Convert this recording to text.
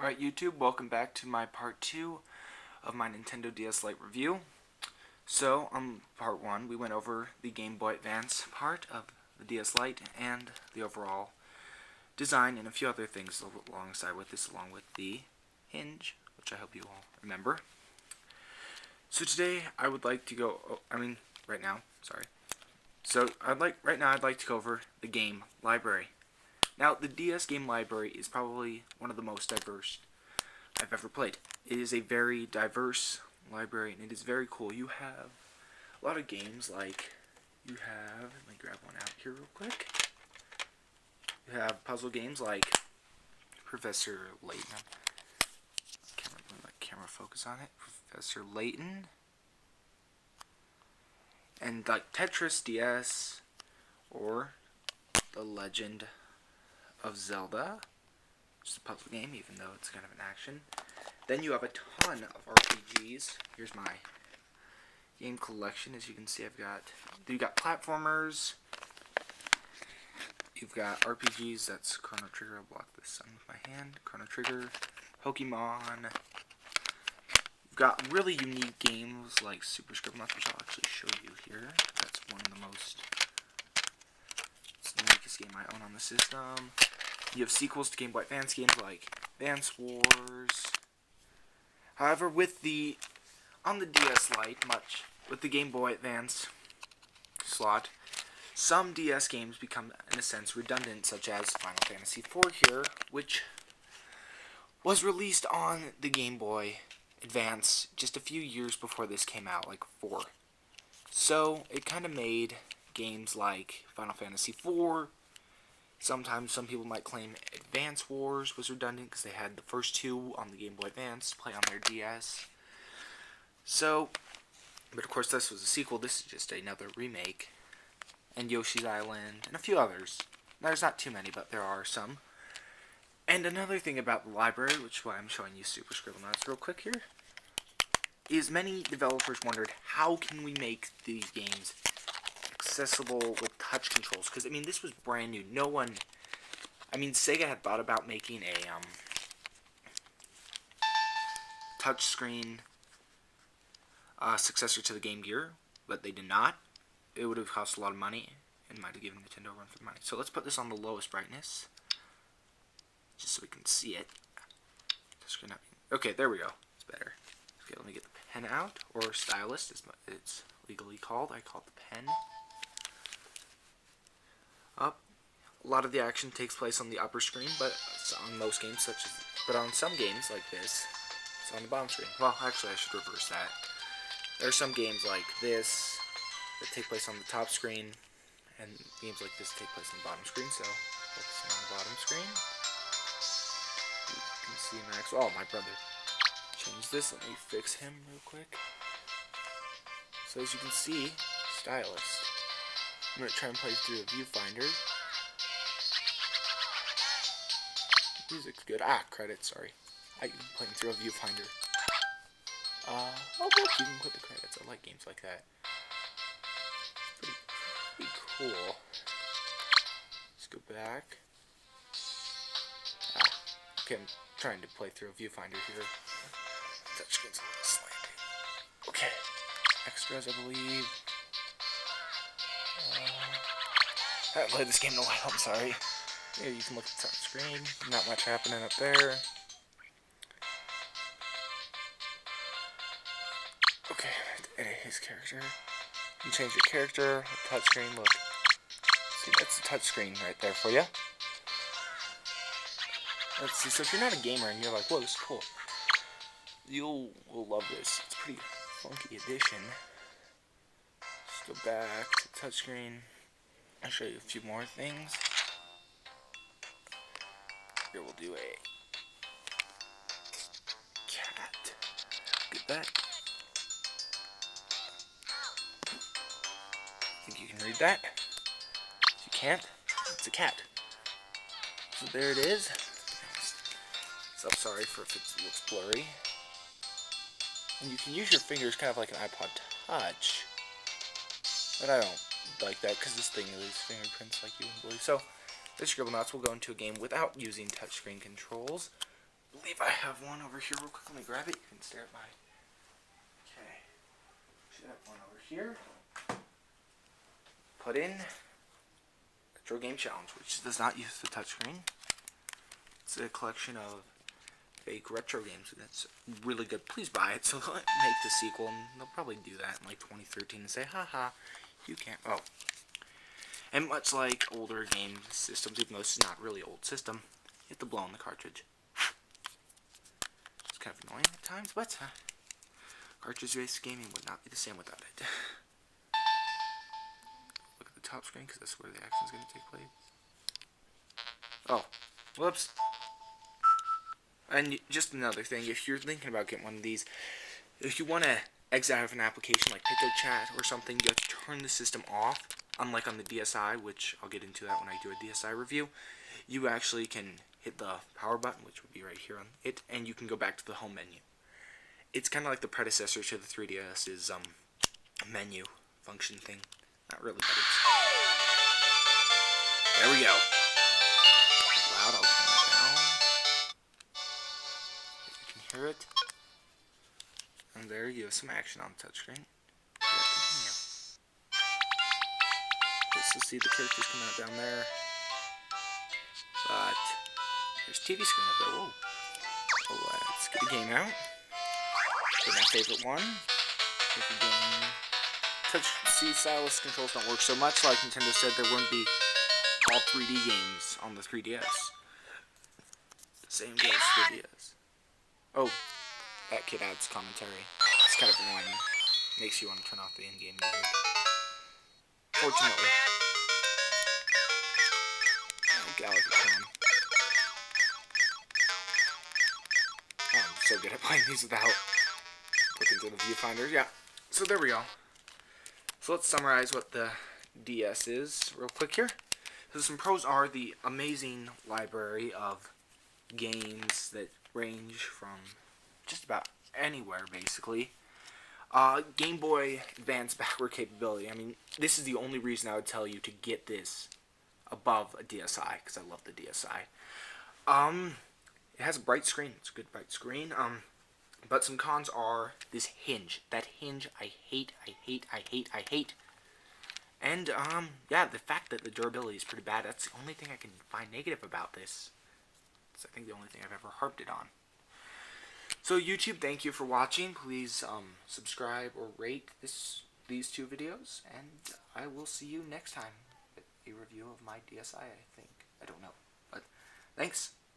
Alright YouTube, welcome back to my part 2 of my Nintendo DS Lite review. So, on part 1, we went over the Game Boy Advance part of the DS Lite and the overall design and a few other things alongside with this, along with the hinge, which I hope you all remember. So today, I would like to go, right now, sorry. So, I'd like to go over the game library. Now, the DS game library is probably one of the most diverse I've ever played. It is a very diverse library, and it is very cool. You have a lot of games like, let me grab one out here real quick. You have puzzle games like Professor Layton. Can't let my camera focus on it. Professor Layton. And like Tetris DS, or The Legend of Zelda, which is a puzzle game, even though it's kind of an action. Then you have a ton of RPGs. Here's my game collection. As you can see, you've got platformers, you've got RPGs, that's Chrono Trigger, I'll block the sun with my hand, Chrono Trigger, Pokemon. You've got really unique games like Super Scribblenauts, which I'll actually show you here. That's one of the uniquest game I own on the system. You have sequels to Game Boy Advance games like Advance Wars. However, on the DS Lite, with the Game Boy Advance slot, some DS games become, in a sense, redundant, such as Final Fantasy IV here, which was released on the Game Boy Advance just a few years before this came out, like 4. So, it kind of made games like Final Fantasy IV. Sometimes some people might claim Advance Wars was redundant because they had the first 2 on the Game Boy Advance to play on their DS. So, but of course this was a sequel. This is just another remake. And Yoshi's Island and a few others. There's not too many, but there are some. And another thing about the library, which is why I'm showing you Super Scribblenauts real quick here, is many developers wondered, how can we make these games accessible with touch controls? Because, this was brand new. Sega had thought about making a touchscreen successor to the Game Gear, but they did not. It would have cost a lot of money and might have given Nintendo a run for the money. So let's put this on the lowest brightness, just so we can see it. Okay, there we go. It's better. Okay, let me get the pen out, or stylus, as it's legally called. I call it the pen. Up. A lot of the action takes place on the upper screen, but on most games, but on some games like this, it's on the bottom screen. Well, actually, I should reverse that. There are some games like this that take place on the top screen, and games like this take place on the bottom screen. So, focusing on the bottom screen, you can see Max. Oh, my brother. Change this. Let me fix him real quick. So as you can see, stylus. I'm going to try and play through a viewfinder. Music's good. Credits, sorry. I'm playing through a viewfinder. Oh look, you can put the credits. I like games like that. Pretty cool. Let's go back. Okay, I'm trying to play through a viewfinder here. Touchscreen's a little slanty. Okay. Extras, I believe. I haven't played this game in a while, I'm sorry. Yeah, you can look at the top screen. Not much happening up there. Okay, edit his character. You can change your character. Touchscreen, look. See, that's the touchscreen right there for you. Let's see, so if you're not a gamer and you're like, whoa, this is cool, you will love this. It's a pretty funky addition. Let's go back to the touchscreen. I'll show you a few more things. Here we'll do a cat. Get that? Think you can read that? If you can't, it's a cat. So there it is. So I'm sorry if it looks blurry. And you can use your fingers kind of like an iPod Touch. But I don't like that because this thing leaves fingerprints like you wouldn't believe. So, this Scribblenauts will go into a game without using touchscreen controls. believe I have one over here real quick. Let me grab it. You can stare at my... Okay. Should have one over here. Put in Retro Game Challenge, which does not use the touchscreen. It's a collection of fake retro games. That's really good. Please buy it so they'll make the sequel, and they'll probably do that in like 2013 and say, haha, you can't. Oh. And much like older game systems, even though this is not really an old system, you have to blow on the cartridge. It's kind of annoying at times, but cartridge-based gaming would not be the same without it. Look at the top screen, because that's where the action is going to take place. Oh, whoops. And just another thing, if you're thinking about getting one of these, if you want to exit out of an application like PictoChat or something, you have to turn the system off. Unlike on the DSi, which I'll get into that when I do a DSi review, you actually can hit the power button, which would be right here on it, and you can go back to the home menu. It's kind of like the predecessor to the 3DS's menu function thing. Not really, but it's... There we go. Loud, I'll turn that down. You can hear it. And there you have some action on the touchscreen. So see the characters coming out down there. But there's TV screen up there. Whoa. So let's get the game out. Get my favorite one. Get the game. Touch C stylus controls don't work so much. Like Nintendo said, there wouldn't be all 3D games on the 3DS. Same goes for the DS. Oh, that kid adds commentary. It's kind of annoying. Makes you want to turn off the in-game music. Fortunately. Galaxy Cam. Oh, I'm so good at playing these without looking to the viewfinder. Yeah, so there we go. So let's summarize what the DS is real quick here. So some pros are the amazing library of games that range from just about anywhere, basically. Game Boy Advance backward capability. I mean, this is the only reason I would tell you to get this above a DSi, because I love the DSi. It has a bright screen. It's a good bright screen. But some cons are this hinge. That hinge I hate. And, yeah, the fact that the durability is pretty bad, that's the only thing I can find negative about this. It's, I think, the only thing I've ever harped it on. So, YouTube, thank you for watching. Please, subscribe or rate these two videos, and I will see you next time. A review of my DSi, I think. I don't know. But thanks.